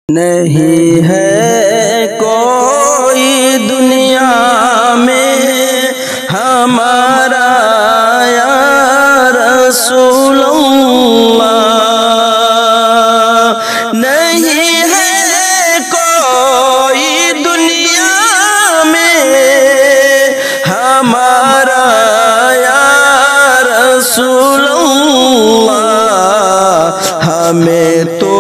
نہیں ہے کوئی دنیا میں ہمارا یا رسول اللہ، نہیں ہے کوئی دنیا میں ہمارا یا رسول اللہ، ہمیں تو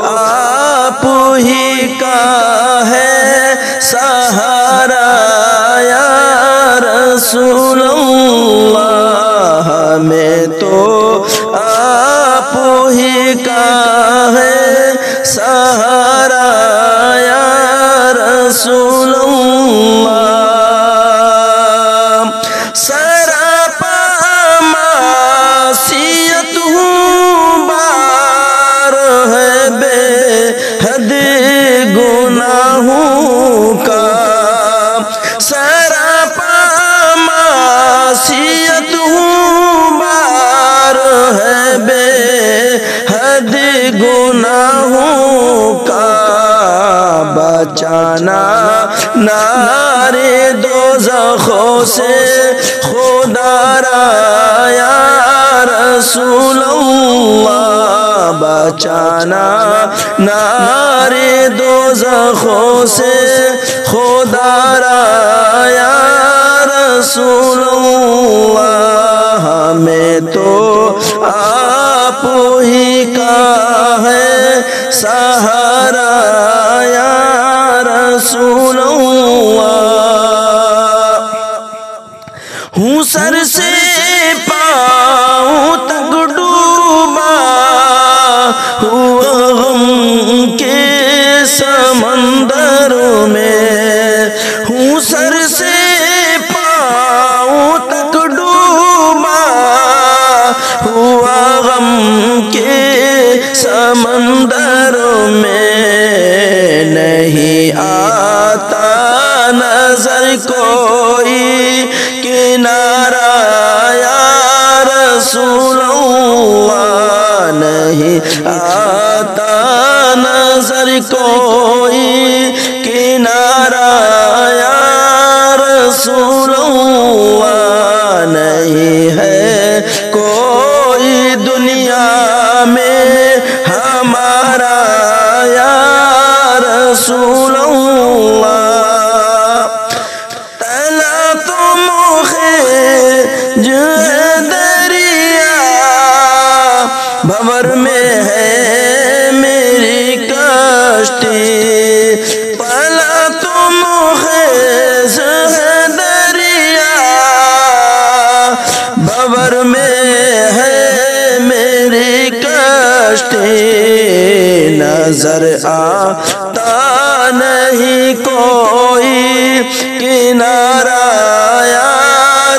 آپ ہی کا ہے سہارا یا رسول اللہ، ہمیں تو آپ ہی کا ہے سہارا یا رسول اللہ۔ سراپا معصیت ہوں بار ہے بے حد گناہوں کا، سراپا معصیت ہوں بار ہے بے حد گناہوں کا، بچانا نارے دوزخوں سے خدا را یا رسول اللہ، بچانا نارے دوزخوں سے خدا را یا رسول اللہ، ہمیں تو آپ ہی کا ہے سہارا یا رسول اللہ۔ ہوں سر سے پاؤں تک ڈوبا ہوا غم کے سمندر میں، ہوں سر سے پاؤں تک ڈوبا ہوا غم کے سمندر میں، نہیں آتا نظر کوئی کنارہ یا رسول اللہ، نہیں آتا نظر کوئی کنارہ یا رسول اللہ، نہیں ہے کوئی دنیا میں ہمارا یا رسول اللہ۔ تلا تو جو ہے دریا بھور میں ہے میری کشتی، پلا تو مخیز ہے دریا بھور میں ہے میری کشتی، نظر آتا نہیں کوئی کنارہ یا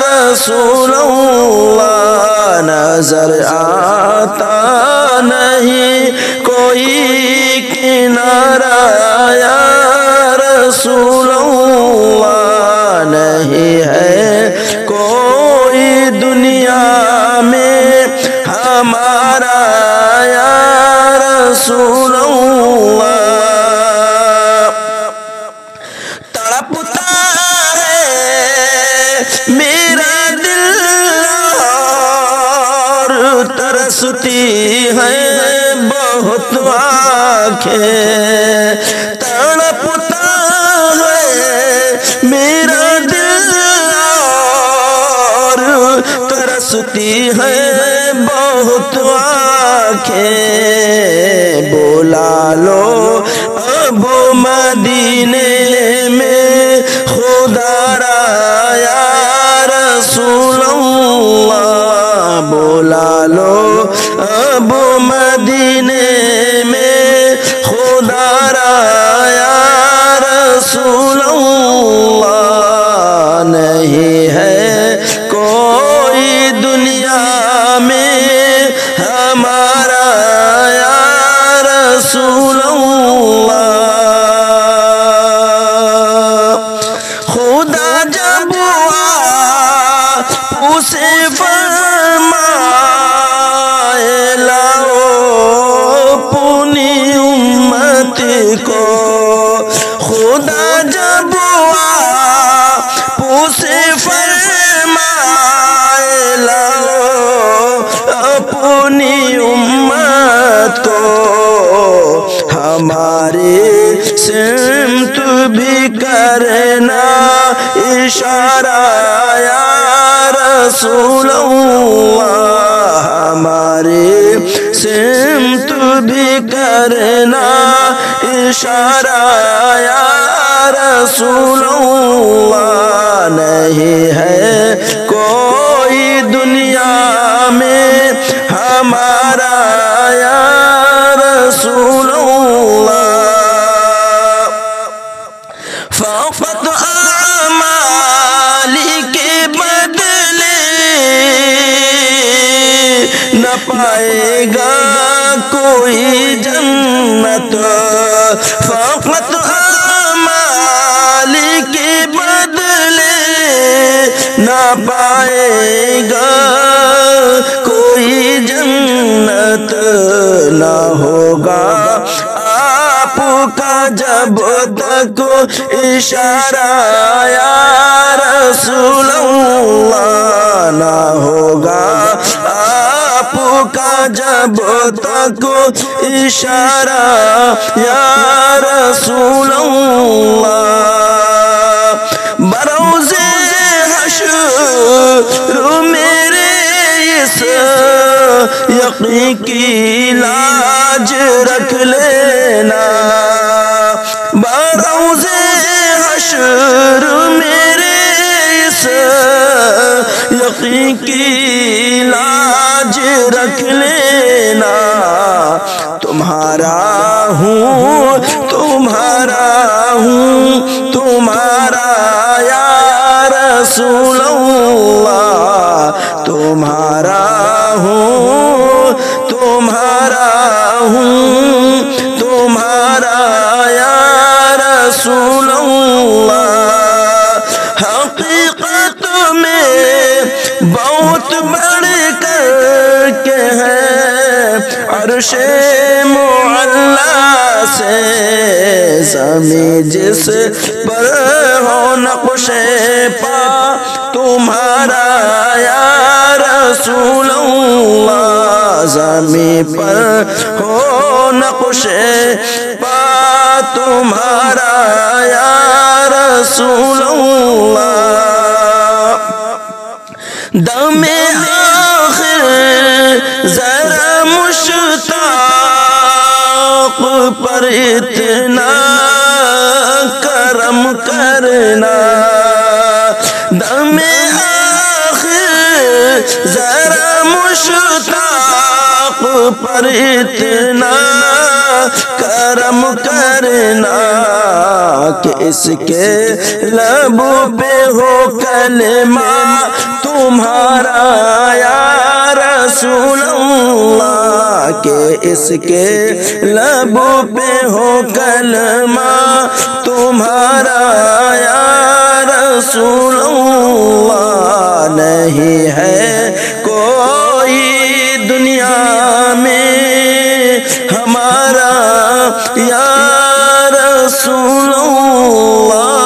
رسول اللہ، نظر آتا نہیں کوئی کنارہ یا رسول اللہ، نہیں ہے کوئی دنیا میں ہمارا یا رسول اللہ۔ تڑپتا ہے میرا دل اور ترستی ہے بہت آنکھیں، تڑپتا ہے میرا دل اور ترستی ہے بہت آنکھیں، بلا لو اب مدینے میں خدا را یا رسول اللہ، بلا لو اب مدینے میں خدا را یا رسول اللہ، نہیں ہے کوئی دنیا میں ہمارا یا رسول اللہ۔ خدا جب اسے فرمائے لاؤ اپنی امت کو خدا جب پوسے فرمائے لاؤ اپنی امت کو ہماری سمت بھی کرنا اشارہ یا رسول اللہ ہماری سمت بھی کرنا اشارہ یا رسول اللہ نہیں ہے کوئی دنیا میں ہمارا یا رسول اللہ فقط اعمالی کے بدلے نہ پائے گا کوئی جنت فقط اعمالی کے بدلے نہ پائے گا کوئی جنت نہ ہوگا آپ کا جب تک اشارہ یا رسول اللہ نہ ہوگا آپ کا جب تک اشارہ یا رسول اللہ بروز حشر میرے اس یقین کی لاج رکھ لینا بروز حشر میرے اس یقین کی لاج رکھ لینا تمہارا ہوں تمہارا یا رسول اللہ تمہارا ہوں تمہارا یا رسول اللہ حقیقت میں بہت بڑھ کر کے ہے عرش معلا سے زمین جس پر ہو نقش پا تمہارا یا رسول اللہ زمین پر ہو نقش پا تمہارا یا رسول اللہ دم آخر ذرا مشتاق پر اتنا کرم کرنا دم آخر ذرا مشتاق پر اتنا کرم کرنا کہ اس کے لب پہ ہو کلمہ تمہارا یا رسول اللہ کہ اس کے لب پہ ہو کلمہ تمہارا یا رسول اللہ نہیں ہے کوئی دنیا میں ہمارا یا رسول اللہ